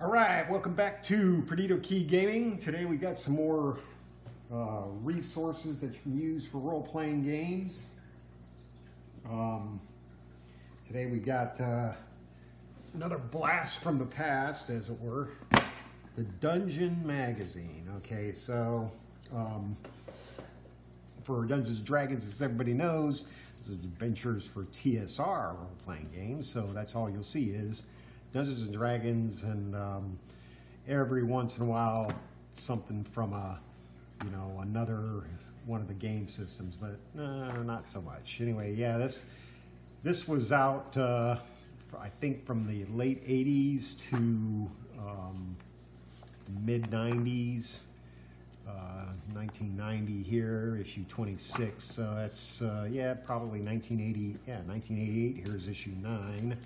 All right, welcome back to Perdido Key Gaming. Today we got some more resources that you can use for role-playing games. Today we got another blast from the past, as it were, the Dungeon Magazine. Okay, so for Dungeons & Dragons, as everybody knows, this is adventures for TSR role-playing games, so that's all you'll see is Dungeons and Dragons, and every once in a while something from another one of the game systems, but not so much. Anyway, yeah, this was out I think from the late 80s to mid 90s, 1990 here, issue 26. So that's yeah, probably 1980. Yeah, 1988. Here's issue 9.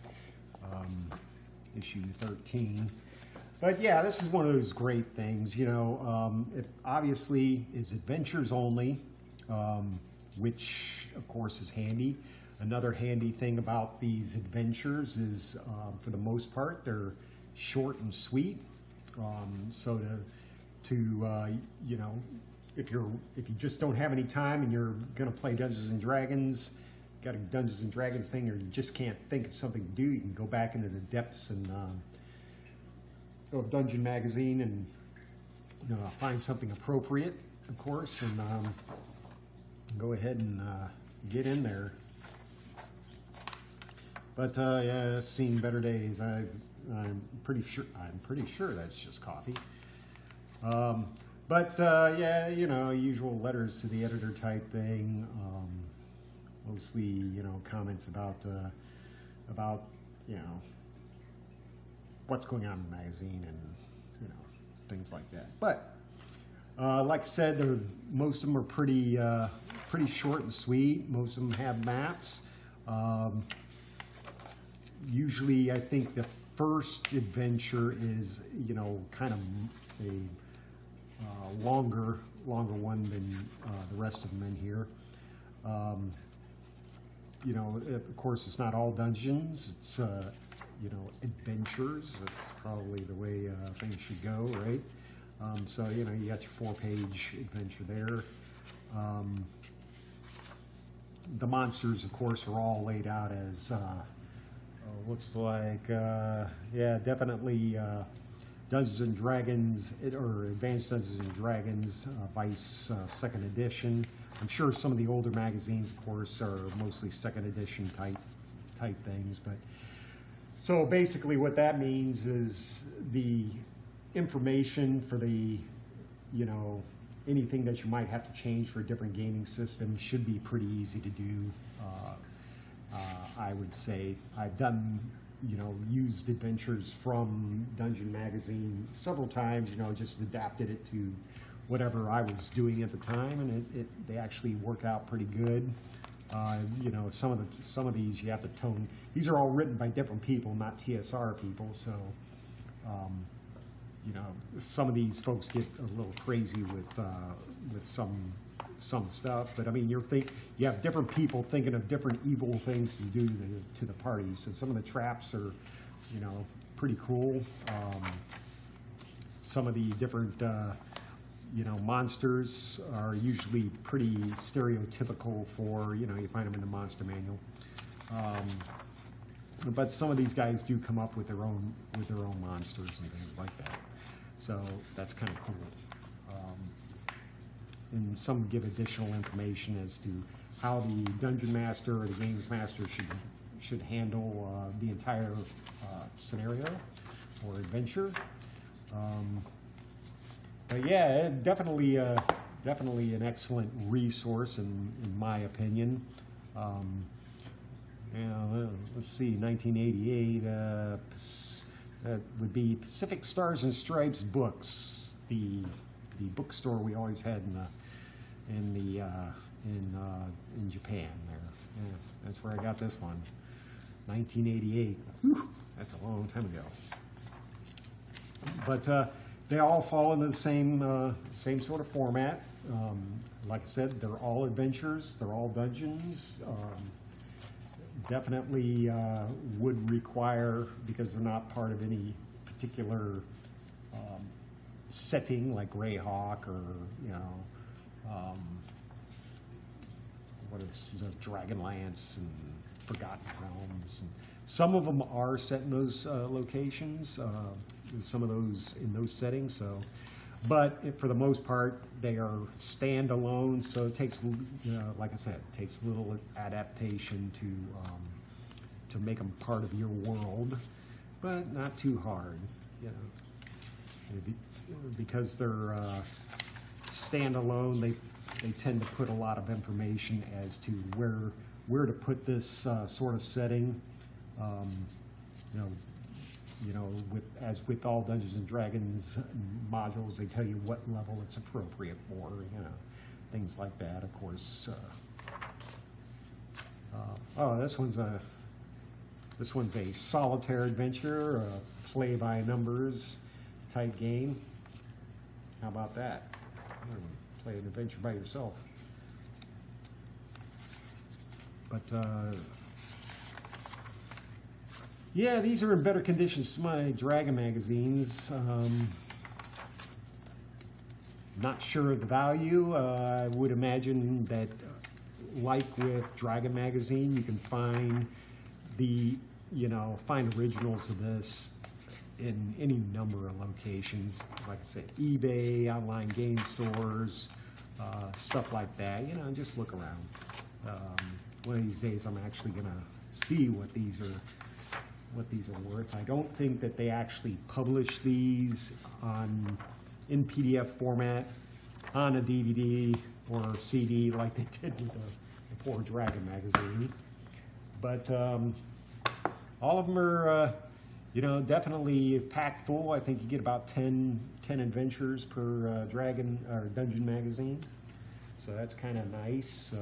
Issue 13. But yeah, this is one of those great things, it obviously is adventures only, which of course is handy. Another handy thing about these adventures is, for the most part, they're short and sweet. So if you just don't have any time and you're going to play Dungeons and Dragons, got a Dungeons and Dragons thing, or you just can't think of something to do, you can go back into the depths and of Dungeon Magazine and find something appropriate, of course, and go ahead and get in there. But yeah, it's seen better days. I'm pretty sure that's just coffee. But yeah, usual letters to the editor type thing. Mostly, comments about what's going on in the magazine and things like that. But like I said, most of them are pretty short and sweet. Most of them have maps. Usually, I think the first adventure is kind of a longer one than the rest of them in here. Of course, it's not all dungeons. It's adventures. That's probably the way things should go, right? So you got your 4-page adventure there. The monsters, of course, are all laid out as looks like yeah, definitely Dungeons and Dragons or Advanced Dungeons and Dragons Vice 2nd edition. I'm sure some of the older magazines, of course, are mostly 2nd edition type things. But so basically, what that means is the information for the anything that you might have to change for a different gaming system should be pretty easy to do. I would say I've done used adventures from Dungeon Magazine several times. Just adapted it to whatever I was doing at the time, and they actually work out pretty good. Some of these you have to tone. These are all written by different people, not TSR people. So, some of these folks get a little crazy with some stuff. But I mean, you have different people thinking of different evil things to do to the party. So some of the traps are, pretty cool. Some of the different monsters are usually pretty stereotypical for, you find them in the monster manual. But some of these guys do come up with their own monsters and things like that. So that's kind of cool. And some give additional information as to how the Dungeon Master or the Games Master should handle the entire scenario or adventure. But yeah, definitely an excellent resource in my opinion. Let's see, 1988 would be Pacific Stars and Stripes Books, the bookstore we always had in Japan. There, yeah, that's where I got this one, 1988. Whew, that's a long time ago. But they all fall into the same sort of format. Like I said, they're all adventures. They're all dungeons. Definitely would require, because they're not part of any particular setting, like Greyhawk, or what is Dragonlance and Forgotten Realms. And some of them are set in those locations. Some of those in those settings. So, but for the most part, they are standalone. So it takes, like I said, it takes a little adaptation to make them part of your world, but not too hard. Because they're standalone, they tend to put a lot of information as to where to put this sort of setting. As with all Dungeons and Dragons modules, they tell you what level it's appropriate for. Things like that. Of course. This one's a solitaire adventure, play by numbers type game. How about that? Play an adventure by yourself. But yeah, these are in better conditions than my Dragon magazines. Not sure of the value. I would imagine that, like with Dragon magazine, you can find find originals of this in any number of locations. Like I said, eBay, online game stores, stuff like that. Just look around. One of these days, I'm actually gonna see what these are worth. I don't think that they actually publish these in PDF format on a DVD or CD like they did with the poor Dragon magazine. But all of them are, definitely packed full. I think you get about 10 adventures per Dragon or Dungeon magazine. So that's kind of nice.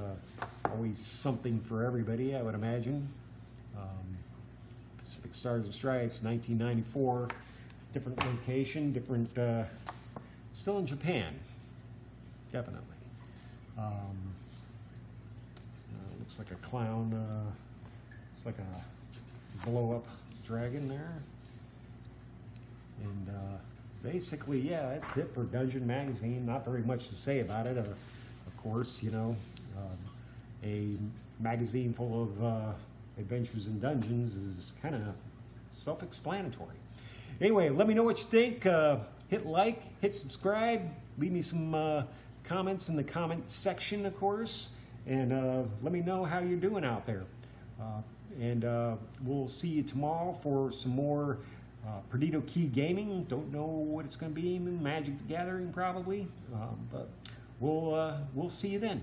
Always something for everybody, I would imagine. Pacific Stars and Stripes, 1994. Different location, different, still in Japan, definitely. Looks like a clown, it's like a blow-up dragon there. And basically, yeah, that's it for Dungeon Magazine. Not very much to say about it. Of course, a magazine full of adventures in dungeons is kind of self-explanatory. Anyway, let me know what you think. Hit like, hit subscribe, leave me some comments in the comment section, of course, and let me know how you're doing out there. And we'll see you tomorrow for some more Perdido Key Gaming. Don't know what it's going to be. Magic the Gathering, probably. But we'll see you then.